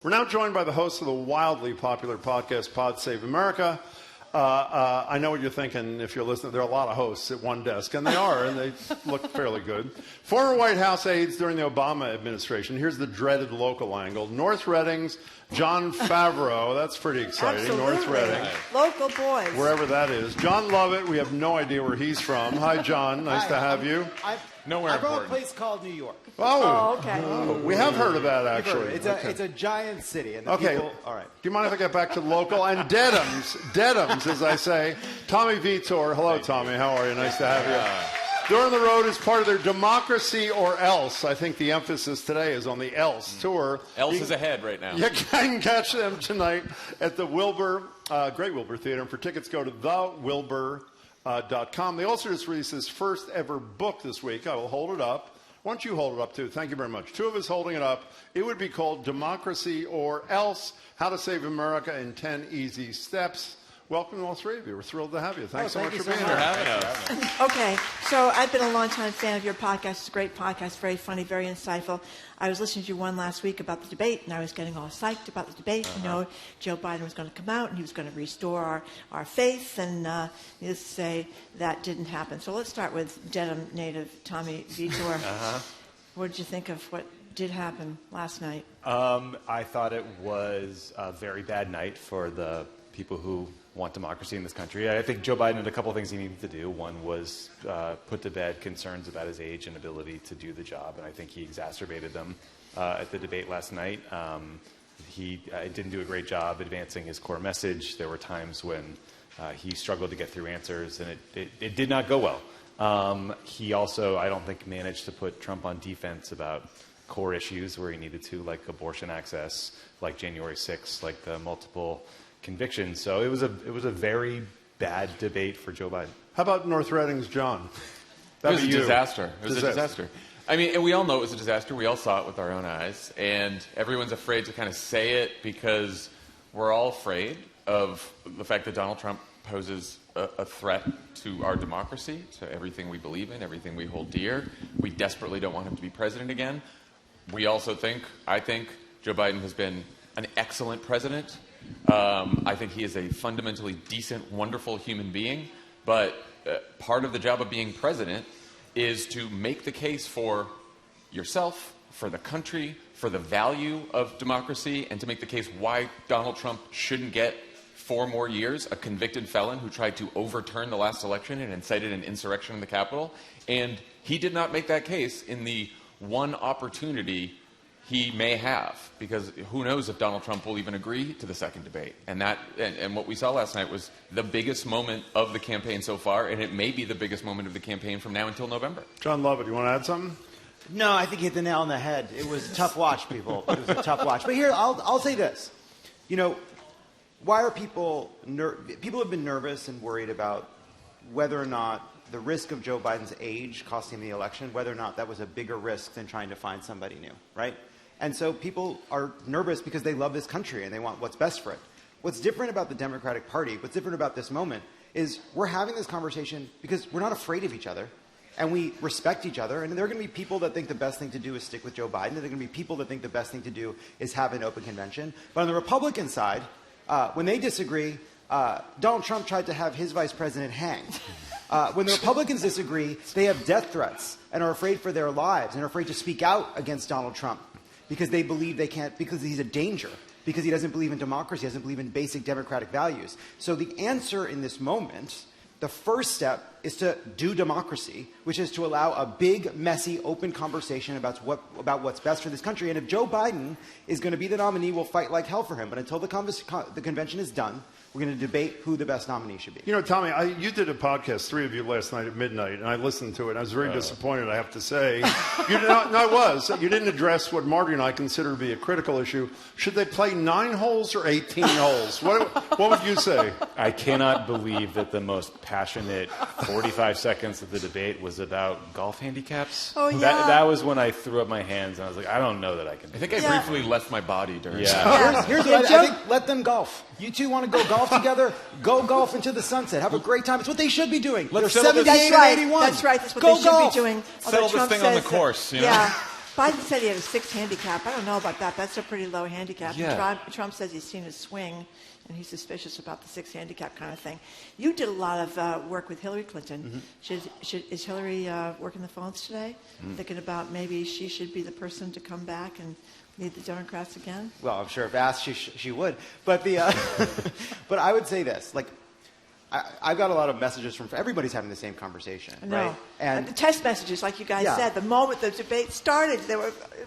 We're now joined by the host of the wildly popular podcast, Pod Save America. I know what you're thinking if you're listening. There are a lot of hosts at one desk, and they are, and they look fairly good. Former White House aides during the Obama administration. Here's the dreaded local angle. North Reading's Jon Favreau. That's pretty exciting. Absolutely. North Reading. Local boys. Wherever that is. John Lovett, we have no idea where he's from. Hi, John. Nice to have you. Nowhere important. I'm from a place called New York. Oh, okay. Oh, we have heard of that, actually. It's a giant city. And people, all right. Do you mind if I get back to local? And Dedhams, as I say. Tommy Vitor. Hello, Tommy. How are you? Nice to have you. They're on the road as part of their Democracy or Else. I think the emphasis today is on the Else tour. Else is ahead right now. You can catch them tonight at the Wilbur, Great Wilbur Theater. And for tickets, go to thewilbur.com. They also just released this first ever book this week. I will hold it up. Why don't you hold it up, too? Thank you very much. Two of us holding it up. It would be called Democracy or Else, How to Save America in 10 Easy Steps. Welcome to all three of you. We're thrilled to have you. Thanks so much for being here. Having us. Okay, so I've been a long-time fan of your podcast. It's a great podcast, very funny, very insightful. I was listening to you one last week about the debate, and I was getting all psyched about the debate. You know, Joe Biden was going to come out, and he was going to restore our faith, and needless to say, that didn't happen. So let's start with Dedham native Tommy Vitor. What did you think of what did happen last night? I thought it was a very bad night for the people who want democracy in this country. I think Joe Biden had a couple of things he needed to do. One was put to bed concerns about his age and ability to do the job, and I think he exacerbated them at the debate last night. He didn't do a great job advancing his core message. There were times when he struggled to get through answers, and it did not go well. He also, I don't think, managed to put Trump on defense about core issues where he needed to, like abortion access, like January 6th, like the multiple convictions. So it was a very bad debate for Joe Biden. How about North Reading's John? It was a disaster. It was a disaster. I mean, and we all know it was a disaster. We all saw it with our own eyes. And everyone's afraid to kind of say it because we're all afraid of the fact that Donald Trump poses a threat to our democracy, to everything we believe in, everything we hold dear. We desperately don't want him to be president again. We also I think Joe Biden has been an excellent president. I think he is a fundamentally decent, wonderful human being. But part of the job of being president is to make the case for yourself, for the country, for the value of democracy, and to make the case why Donald Trump shouldn't get 4 more years, a convicted felon who tried to overturn the last election and incited an insurrection in the Capitol. And he did not make that case in the one opportunity he may have, because who knows if Donald Trump will even agree to the second debate. And what we saw last night was the biggest moment of the campaign so far, and it may be the biggest moment of the campaign from now until November. John Lovett, you want to add something? No, I think you hit the nail on the head. It was a tough watch, people. It was a tough watch. But here, I'll say this. You know, why are people have been nervous and worried about whether or not the risk of Joe Biden's age costing him the election, whether or not that was a bigger risk than trying to find somebody new, right? And so people are nervous because they love this country and they want what's best for it. What's different about the Democratic Party, what's different about this moment, is we're having this conversation because we're not afraid of each other and we respect each other. And there are going to be people that think the best thing to do is stick with Joe Biden. And there are going to be people that think the best thing to do is have an open convention. But on the Republican side, when they disagree, Donald Trump tried to have his vice president hanged. When the Republicans disagree, they have death threats and are afraid for their lives and are afraid to speak out against Donald Trump because they believe they can't, because he's a danger, because he doesn't believe in democracy, doesn't believe in basic democratic values. So the answer in this moment, the first step, is to do democracy, which is to allow a big, messy, open conversation about what's best for this country. And if Joe Biden is going to be the nominee, we'll fight like hell for him. But until the convention is done, we're going to debate who the best nominee should be. You know, Tommy, you did a podcast, 3 of you, last night at midnight, and I listened to it, and I was very disappointed, I have to say. I was. You didn't address what Marty and I consider to be a critical issue. Should they play 9 holes or 18 holes? What would you say? I cannot believe that the most passionate 45 seconds of the debate was about golf handicaps. Oh, yeah. That was when I threw up my hands, and I was like, I don't know that I can. I think I briefly left my body during Here's what I think. Let them golf. You two want to go golf together? Go golf into the sunset. Have a great time. It's what they should be doing. They're 78 and 81. That's right. That's what go they should golf. be doing. Settle this thing on the course. You know? Yeah. Biden said he had a 6 handicap. I don't know about that. That's a pretty low handicap. Yeah. Trump says he's seen his swing, and he's suspicious about the 6 handicap kind of thing. You did a lot of work with Hillary Clinton. Is Hillary working the phones today, thinking about maybe she should be the person to come back and lead the Democrats again? Well, I'm sure if asked, she would. But but I would say this, like, I've got a lot of messages from everybody's having the same conversation, right? And the text messages, like you guys said, the moment the debate started, it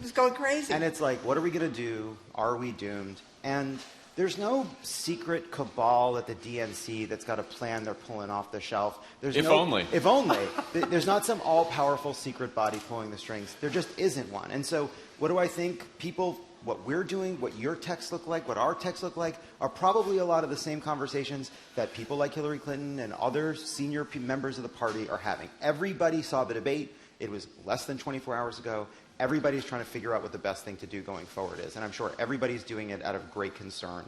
was going crazy. And it's like, what are we going to do? Are we doomed? And there's no secret cabal at the DNC that's got a plan they're pulling off the shelf. If only. If only. There's not some all-powerful secret body pulling the strings. There just isn't one. And so what do I think people, what we're doing, what your texts look like, what our texts look like, are probably a lot of the same conversations that people like Hillary Clinton and other senior members of the party are having. Everybody saw the debate. It was less than 24 hours ago. Everybody's trying to figure out what the best thing to do going forward is. And I'm sure everybody's doing it out of great concern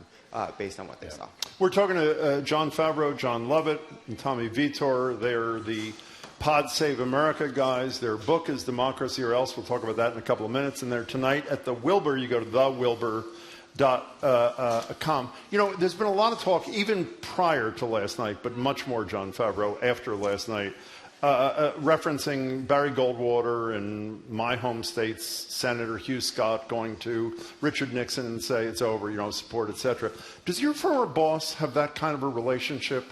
based on what they saw. We're talking to Jon Favreau, John Lovett, and Tommy Vitor. They're the Pod Save America guys. Their book is Democracy or Else. We'll talk about that in a couple of minutes. And they're tonight at the Wilbur. You go to thewilbur.com. You know, there's been a lot of talk even prior to last night, but much more, Jon Favreau, after last night, referencing Barry Goldwater and my home state's Senator Hugh Scott going to Richard Nixon and say it's over, you don't support, etc. Does your former boss have that kind of a relationship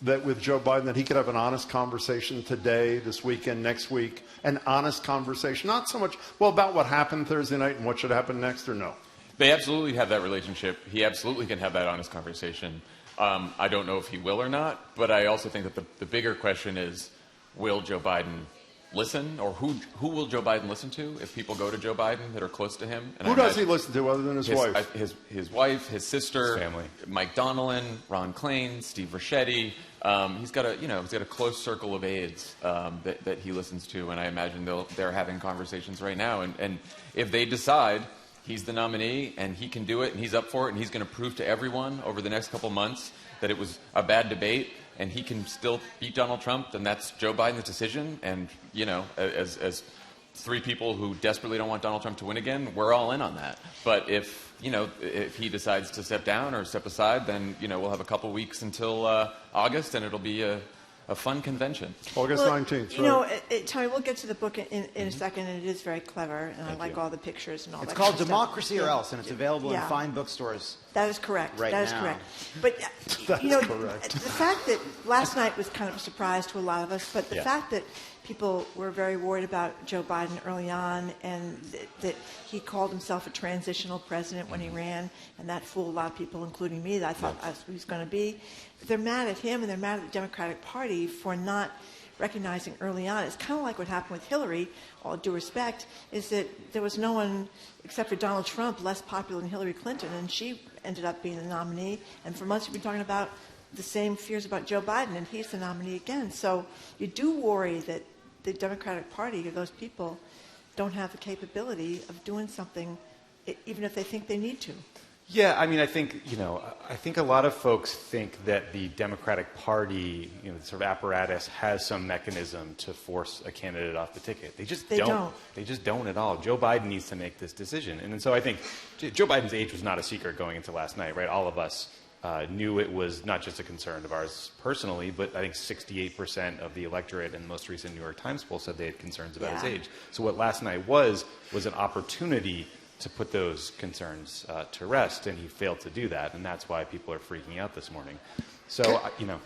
that with Joe Biden, that he could have an honest conversation today, this weekend, next week, an honest conversation, not so much, well, about what happened Thursday night and what should happen next, or no? They absolutely have that relationship. He absolutely can have that honest conversation. I don't know if he will or not, but I also think that the bigger question is, will Joe Biden listen, or who will Joe Biden listen to if people go to Joe Biden that are close to him? And who does he listen to other than his wife? His wife, his sister, his family. Mike Donnellan, Ron Klain, Steve Ricchetti. He's got a close circle of aides that he listens to, and I imagine they're having conversations right now. And if they decide he's the nominee and he can do it and he's up for it and he's going to prove to everyone over the next couple months that it was a bad debate and he can still beat Donald Trump, then that's Joe Biden's decision. And, you know, as three people who desperately don't want Donald Trump to win again, we're all in on that. But if he decides to step down or step aside, then, you know, we'll have a couple weeks until August, and it'll be a fun convention. August 19th. You know, Tommy, we'll get to the book in a second, and it is very clever, and I like all the pictures and all that. It's called kind of Democracy stuff. or Else, and it's available in fine bookstores. That is correct. Right that is now. correct. But That's you know, correct. the fact that last night was kind of a surprise to a lot of us, but the fact that people were very worried about Joe Biden early on, and that he called himself a transitional president when he ran, and that fooled a lot of people, including me, that I thought he was going to be. They're mad at him, and they're mad at the Democratic Party for not recognizing early on. It's kind of like what happened with Hillary, all due respect, is that there was no one, except for Donald Trump, less popular than Hillary Clinton, and she ended up being the nominee. And for months we've been talking about the same fears about Joe Biden, and he's the nominee again. So you do worry that the Democratic Party, or those people, don't have the capability of doing something, even if they think they need to. Yeah, I mean, I think a lot of folks think that the Democratic Party, the sort of apparatus, has some mechanism to force a candidate off the ticket. They don't. They just don't at all. Joe Biden needs to make this decision. And so I think Joe Biden's age was not a secret going into last night, right? All of us knew it was not just a concern of ours personally, but I think 68% of the electorate in the most recent New York Times poll said they had concerns about his age. So what last night was an opportunity to put those concerns to rest, and he failed to do that, and that's why people are freaking out this morning. So, Can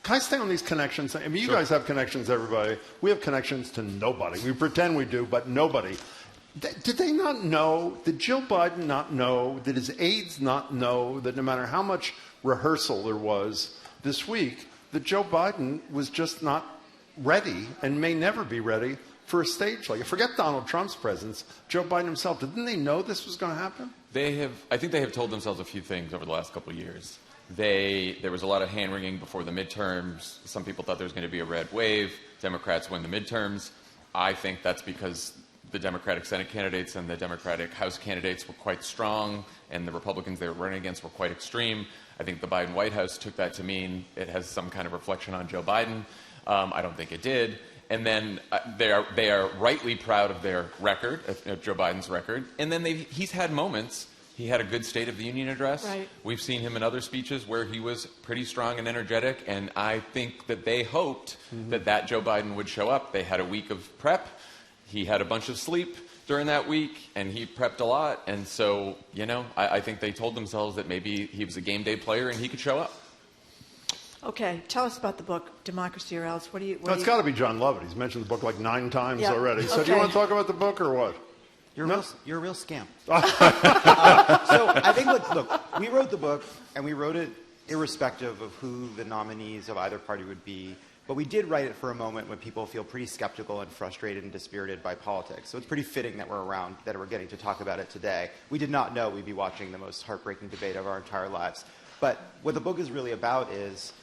I stay on these connections? I mean, you guys have connections, everybody. We have connections to nobody. We pretend we do, but nobody. Did they not know? Did Joe Biden not know? Did his aides not know that no matter how much rehearsal there was this week, that Joe Biden was just not ready and may never be ready for a stage like it? Forget Donald Trump's presence. Joe Biden himself. Didn't they know this was going to happen? I think they have told themselves a few things over the last couple of years. There was a lot of hand-wringing before the midterms. Some people thought there was going to be a red wave. Democrats win the midterms. I think that's because the Democratic Senate candidates and the Democratic House candidates were quite strong, and the Republicans they were running against were quite extreme. I think the Biden White House took that to mean it has some kind of reflection on Joe Biden. I don't think it did. And then they are rightly proud of their record, of Joe Biden's record. And then he's had moments. He had a good State of the Union address. Right. We've seen him in other speeches where he was pretty strong and energetic. And I think that they hoped that Joe Biden would show up. They had a week of prep. He had a bunch of sleep during that week, and he prepped a lot. And so, I think they told themselves that maybe he was a game day player and he could show up. Okay, tell us about the book, Democracy or Else. It's got to be John Lovett. He's mentioned the book like 9 times already. So okay. do you want to talk about the book or what? You're a real scam. So I think, look, we wrote the book, and we wrote it irrespective of who the nominees of either party would be. But we did write it for a moment when people feel pretty skeptical and frustrated and dispirited by politics. So it's pretty fitting that we're around, that we're getting to talk about it today. We did not know we'd be watching the most heartbreaking debate of our entire lives. But what the book is really about is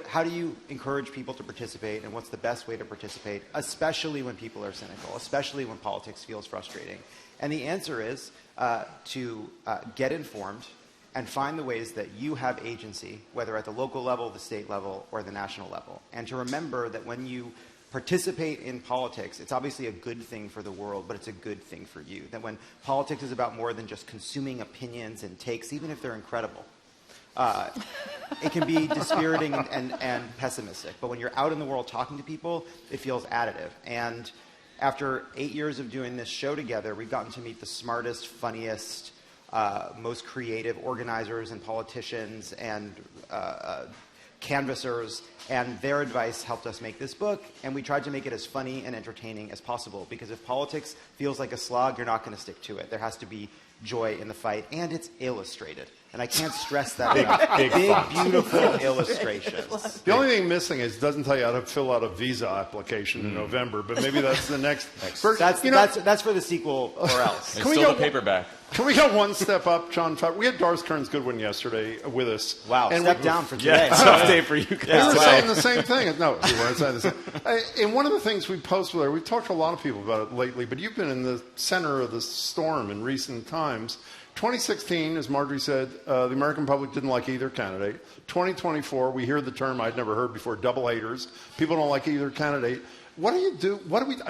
how do you encourage people to participate, and what's the best way to participate, especially when people are cynical, especially when politics feels frustrating? And the answer is to get informed and find the ways that you have agency, whether at the local level, the state level, or the national level. And to remember that when you participate in politics, it's obviously a good thing for the world, but it's a good thing for you. That when politics is about more than just consuming opinions and takes, even if they're incredible, it can be dispiriting and pessimistic. But when you're out in the world talking to people, it feels additive. And after 8 years of doing this show together, we've gotten to meet the smartest, funniest, most creative organizers and politicians and canvassers, and their advice helped us make this book, and we tried to make it as funny and entertaining as possible, because if politics feels like a slog, you're not going to stick to it. There has to be joy in the fight, and it's illustrated. And I can't stress that enough. Big beautiful illustrations. The only thing missing is it doesn't tell you how to fill out a visa application in November, but maybe that's the next. That's for the sequel or else. It's still the paperback. Can we go one step up, John? We had Darth, Kerns, Goodwin yesterday with us. Wow, and step down for today. Tough day for you guys. We were saying the same thing. No, we weren't saying the same. And one of the things we posted there, we've talked to a lot of people about it lately, but you've been in the center of the storm in recent times. 2016, as Marjorie said, the American public didn't like either candidate. 2024, we hear the term I'd never heard before, double haters. People don't like either candidate. What do you do?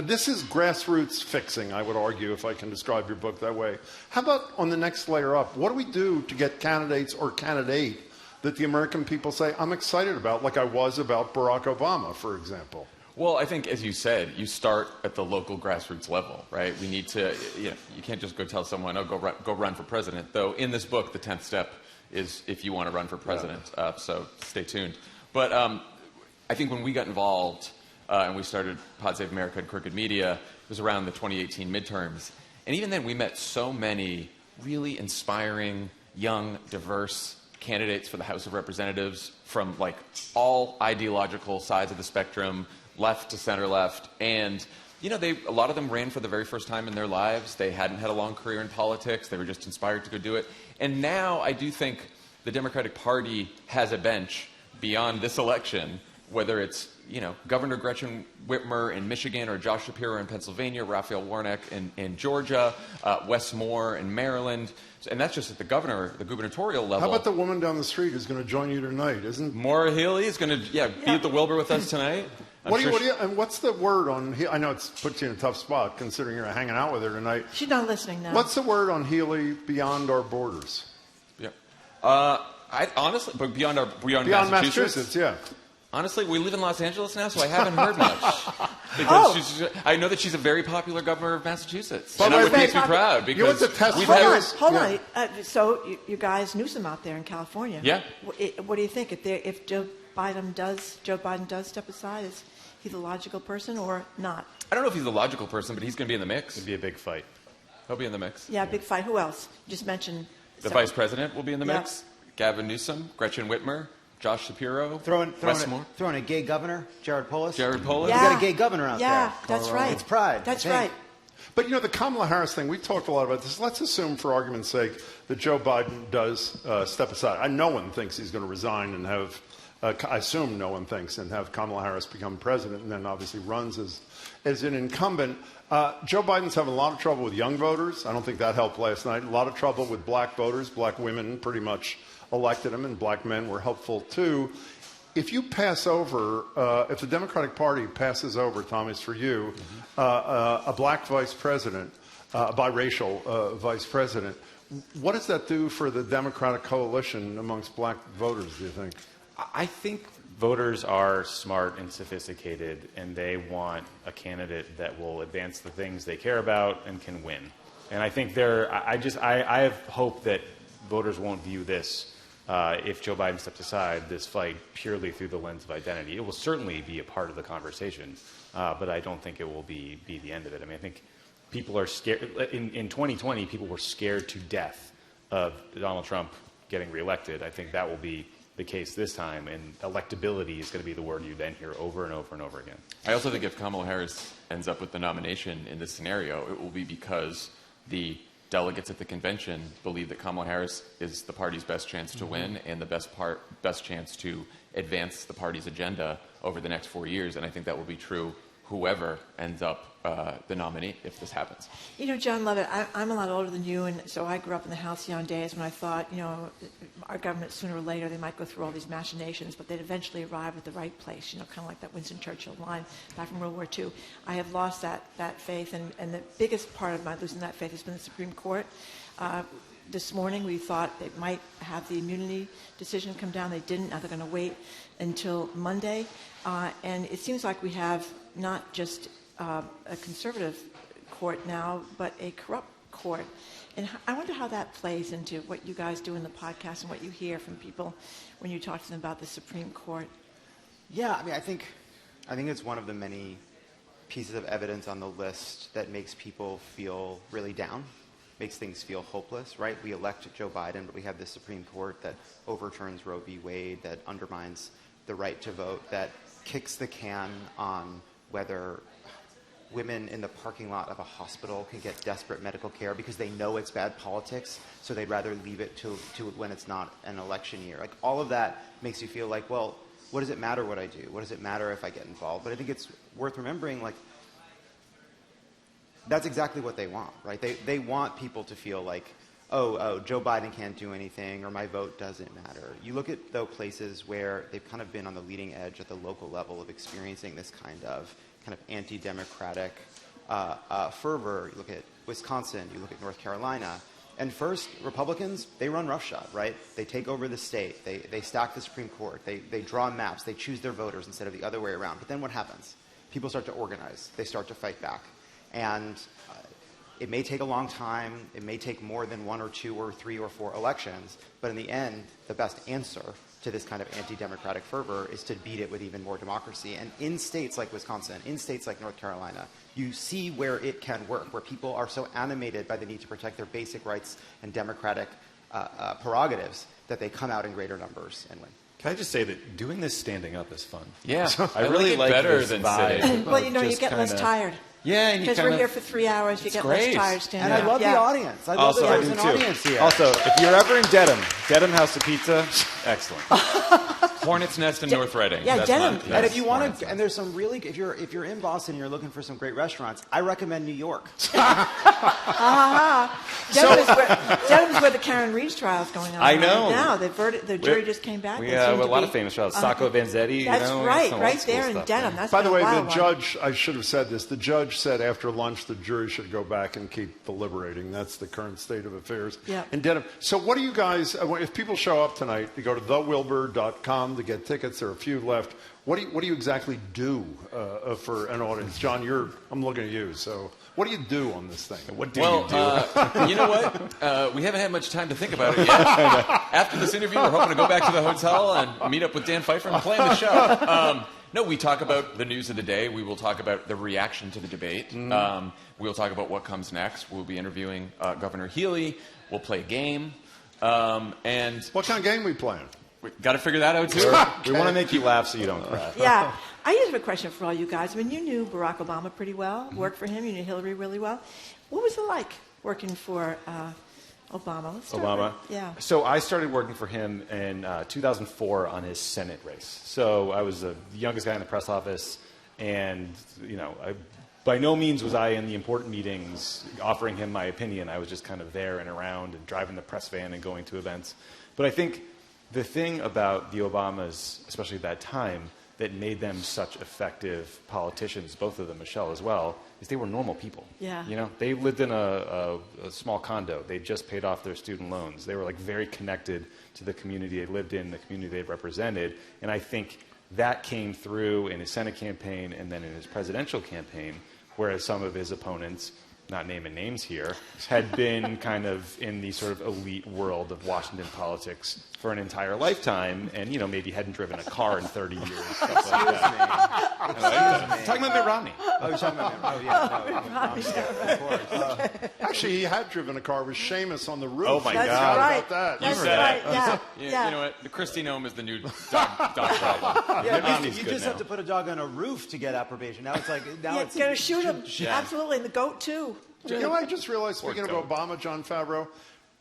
This is grassroots fixing, I would argue, if I can describe your book that way. How about on the next layer up? What do we do to get candidates or candidate that the American people say, I'm excited about, like I was about Barack Obama, for example? Well, I think, as you said, you start at the local grassroots level, right? We need to, you can't just go tell someone, oh, go run for president. Though in this book, the 10th step is if you want to run for president. So stay tuned. But I think when we got involved and we started Pod Save America and Crooked Media, it was around the 2018 midterms. And even then, we met so many really inspiring, young, diverse candidates for the House of Representatives from like all ideological sides of the spectrum, left to center left, and a lot of them ran for the very first time in their lives. They hadn't had a long career in politics. They were just inspired to go do it. And now I do think the Democratic Party has a bench beyond this election, whether it's Governor Gretchen Whitmer in Michigan or Josh Shapiro in Pennsylvania, Raphael Warnock in Georgia, Wes Moore in Maryland. And that's just at the gubernatorial level. How about the woman down the street who's going to join you tonight? Maura Healey is going to be at the Wilbur with us tonight. And what's the word on? I know it puts you in a tough spot considering you're hanging out with her tonight. She's not listening now. What's the word on Healey beyond our borders? Yeah, I honestly, but beyond Massachusetts, yeah. Honestly, we live in Los Angeles now, so I haven't heard much. Because I know that she's a very popular governor of Massachusetts, and I would be too proud because Hold on. So you guys knew some out there in California. Yeah. What do you think if Joe Biden does step aside? Is he the logical person or not? I don't know if he's the logical person, but he's going to be in the mix. It'd be a big fight. He'll be in the mix. Yeah, big fight. Who else? Just mention the vice president will be in the mix. Gavin Newsom, Gretchen Whitmer, Josh Shapiro, Wes Moore. Throwing a gay governor, Jared Polis. Yeah. We got a gay governor out there. Yeah, that's right. It's pride. That's right. But the Kamala Harris thing, we talked a lot about this. Let's assume, for argument's sake, that Joe Biden does step aside. No one thinks he's going to resign and have, I assume no one thinks, and have Kamala Harris become president and then obviously runs as an incumbent. Joe Biden's having a lot of trouble with young voters. I don't think that helped last night. A lot of trouble with black voters. Black women pretty much elected him, and black men were helpful too. if you pass over, if the Democratic Party passes over, Tom, it's for you, a black vice president, a biracial vice president, what does that do for the Democratic coalition amongst black voters, do you think? I think voters are smart and sophisticated, and they want a candidate that will advance the things they care about and can win. And I think I have hope that voters won't view this, if Joe Biden steps aside, this fight purely through the lens of identity. It will certainly be a part of the conversation, but I don't think it will be the end of it. I mean, I think people are scared. In 2020, people were scared to death of Donald Trump getting reelected. I think that will be the case this time, and electability is going to be the word you then hear over and over and over again. I also think if Kamala Harris ends up with the nomination in this scenario, it will be because the delegates at the convention believe that Kamala Harris is the party's best chance to win and the best chance to advance the party's agenda over the next 4 years. And I think that will be true whoever ends up the nominee if this happens. You know, John Lovett, I'm a lot older than you, and so I grew up in the halcyon days when I thought, our government sooner or later, they might go through all these machinations, but they'd eventually arrive at the right place, kind of like that Winston Churchill line back from World War II. I have lost that faith, and the biggest part of my losing that faith has been the Supreme Court. This morning we thought they might have the immunity decision come down. They didn't. Now they're going to wait until Monday. And it seems like we have not just a conservative court now, but a corrupt court. And I wonder how that plays into what you guys do in the podcast and what you hear from people when you talk to them about the Supreme Court. Yeah, I mean, I think it's one of the many pieces of evidence on the list that makes people feel really down, makes things feel hopeless, right? We elect Joe Biden, but we have this Supreme Court that overturns Roe v. Wade, that undermines the right to vote, that kicks the can on whether women in the parking lot of a hospital can get desperate medical care because they know it's bad politics, so they'd rather leave it to when it's not an election year. Like, all of that makes you feel like, well, what does it matter what I do? What does it matter if I get involved? But I think it's worth remembering, like, that's exactly what they want, right? They want people to feel like, oh, Joe Biden can't do anything, or my vote doesn't matter. You look at, though, places where they've kind of been on the leading edge at the local level of experiencing this kind of anti-democratic fervor. You look at Wisconsin, you look at North Carolina. And first, Republicans, they run roughshod, right? They take over the state. They stack the Supreme Court. They draw maps. They choose their voters instead of the other way around. But then what happens? People start to organize. They start to fight back. And it may take a long time. It may take more than 1 or 2 or 3 or 4 elections. But in the end, the best answer to this kind of anti-democratic fervor is to beat it with even more democracy. And in states like Wisconsin, in states like North Carolina, you see where it can work, where people are so animated by the need to protect their basic rights and democratic prerogatives that they come out in greater numbers and win. Can I just say that doing this standing up is fun? Yeah, I really like better this than vibe. sitting. Well, you get less tired. Yeah, and because we're here for 3 hours, you get less tired standing And up. I love the audience. I love that there's an audience here. Also, if you're ever in Dedham House of Pizza, excellent. Hornet's Nest in North Reading. Yeah, Dedham. And if you want to, and there's some really, if you're in Boston and you're looking for some great restaurants, I recommend New York. Dedham's where the Karen Reed's trial is going on. I know. Right now, the jury just came back. We have a lot of famous trials. Sacco Vanzetti. That's right, some right there in stuff, Dedham. man. That's By the way, the judge, I should have said this, the judge said after lunch the jury should go back and keep deliberating. That's the current state of affairs in Dedham. So what do you guys, if people show up tonight, you go to thewilbur.com to get tickets. There are a few left. What do you exactly do for an audience? John, I'm looking at you. So what do you do on this thing? What do you do? You know what? We haven't had much time to think about it yet. After this interview, we're hoping to go back to the hotel and meet up with Dan Pfeiffer and plan the show. No, we talk about the news of the day. We will talk about the reaction to the debate. We'll talk about what comes next. We'll be interviewing Governor Healy. We'll play a game. And what kind of game we playing? We got to figure that out, too. We want to make you laugh so you don't cry. Yeah. I just have a question for all you guys. I mean, you knew Barack Obama pretty well, worked for him. You knew Hillary really well. What was it like working for Obama? Let's start with. So I started working for him in 2004 on his Senate race. So I was the youngest guy in the press office, and by no means was I in the important meetings offering him my opinion. I was just kind of there and around and driving the press van and going to events. But I think The thing about the Obamas, especially at that time, that made them such effective politicians, both of them, Michelle as well, is they were normal people. Yeah. You know, they lived in a small condo. They just paid off their student loans. They were like very connected to the community they lived in, the community they represented. And I think that came through in his Senate campaign and then in his presidential campaign, whereas some of his opponents, not naming names here, had been kind of in the sort of elite world of Washington politics for an entire lifetime and, you know, maybe hadn't driven a car in 30 years. Stuff like that. Talking about Mitt Romney. Oh, you're talking about him. Oh, yeah. No, of course. Actually, he had driven a car with Seamus on the roof. Oh, my That's God. right. About that. That's said right. it. Yeah. You know what? The Christie Gnome is the new dog problem. Yeah, Romney's you good just now. have to put a dog on a roof to get approbation. Now it's like You're going to shoot him. Absolutely. And the goat, too. You know, I just realized, speaking of goat. Obama, John Favreau,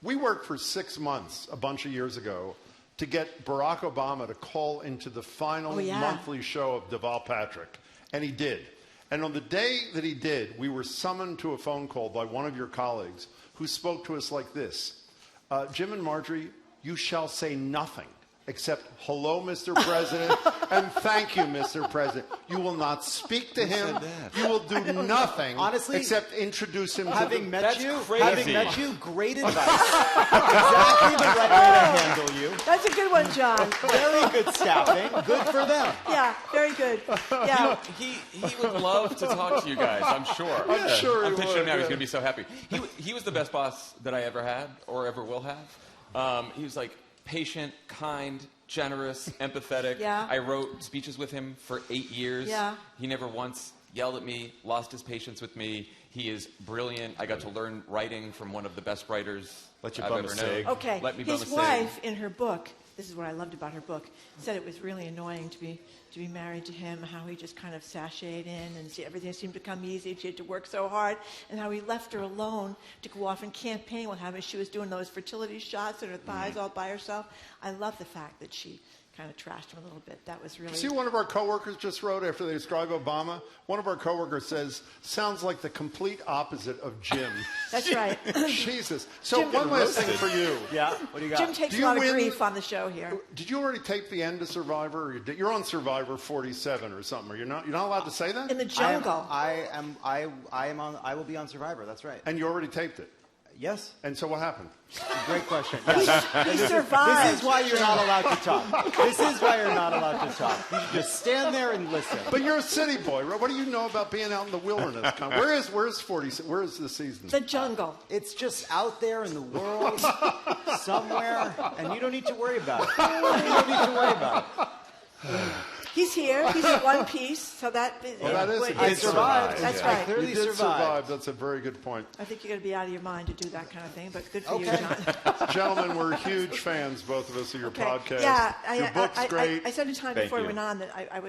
we worked for 6 months a bunch of years ago to get Barack Obama to call into the final monthly show of Deval Patrick. And he did. And on the day that he did, we were summoned to a phone call by one of your colleagues who spoke to us like this. Jim and Marjorie, you shall say nothing except, hello, Mr. President, and thank you, Mr. President. You will not speak to him. You will do nothing Honestly, except introduce him to Having met That's you, crazy. great advice. Exactly the right way to handle you. That's a good one, John. Very good staffing. Good for them. Yeah, very good. Yeah. He would love to talk to you guys, I'm sure. I'm sure he I'm picturing would, him now. He's yeah. going to be so happy. He was the best boss that I ever had or ever will have. He was like patient, kind, generous, empathetic. Yeah. I wrote speeches with him for 8 years. Yeah. He never once yelled at me, lost his patience with me. He is brilliant. I got to learn writing from one of the best writers Let you I've bum ever a known. cig. Okay. Let me bum a His cig. wife, in her book, this is what I loved about her book, said it was really annoying to be married to him, how he just kind of sashayed in and everything seemed to come easy. She had to work so hard, and how he left her alone to go off and campaign with her. She was doing those fertility shots in her thighs all by herself. I love the fact that she kind of trashed him a little bit. That was really... See, one of our coworkers just wrote after they describe Obama, one of our coworkers says, sounds like the complete opposite of Jim. That's right. Jesus. So Jim- one last thing for you. Yeah. What do you got? Jim takes Do a you lot of win- grief on the show here. Did you already tape the end of Survivor? Or you're on Survivor 47 or something. You're not allowed to say that? In the jungle. I will be on Survivor. That's right. And you already taped it. Yes. And so what happened? Great question. He survived. This is why you're not allowed to talk. This is why you're not allowed to talk. You should just stand there and listen. But you're a city boy, right? What do you know about being out in the wilderness? Where's 40? Where is the season? The jungle. It's just out there in the world somewhere, and you don't need to worry about it. You don't need to worry about it. He's here. He's in one piece, so that... Well, that is a I good survived. That's I right. clearly You did survived. survive. That's a very good point. I think you're going to be out of your mind to do that kind of thing, but good for you, Okay. John. Gentlemen, we're huge fans, both of us, of your Okay. podcast. Yeah, Your book's great. I said a time Thank before we you. went on that I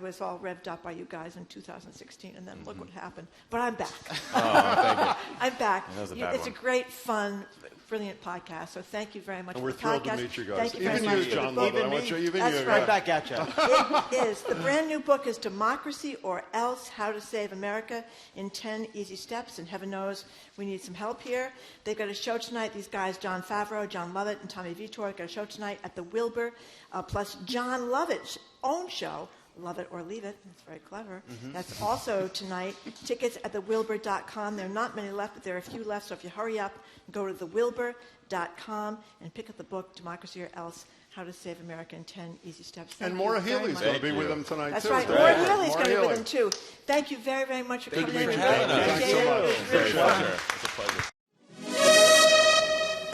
was all revved up by you guys in 2016, and then look what happened. But I'm back. Thank you. I'm back. That was a bad It's one. a great, fun, brilliant podcast. So thank you very much And for we're the thrilled podcast. to meet you guys. Thank you Even very you, much for John the book. Lovett. I want you, even That's you. right. Right back at you. It is. The brand new book is Democracy or Else, How to Save America in 10 Easy Steps, and heaven knows we need some help here. They've got a show tonight. These guys, John Favreau, John Lovett, and Tommy Vitor, got a show tonight at the Wilbur, plus John Lovett's own show, Love It or Leave It. That's very clever. That's also tonight. Tickets at thewilbur.com. There are not many left, but there are a few left, so if you hurry up and go to thewilbur.com and pick up the book, Democracy or Else, How to Save America in 10 Easy Steps. Thank And you Maura very Healy's much. going to be Thank with you. them tonight, That's too. right. Great. Maura Healy's going to be Healy. with them, too. Thank you very, very much for coming in. to meet you Really guys. appreciate Thanks so it. much. It was really Appreciate it. fun. It's a pleasure.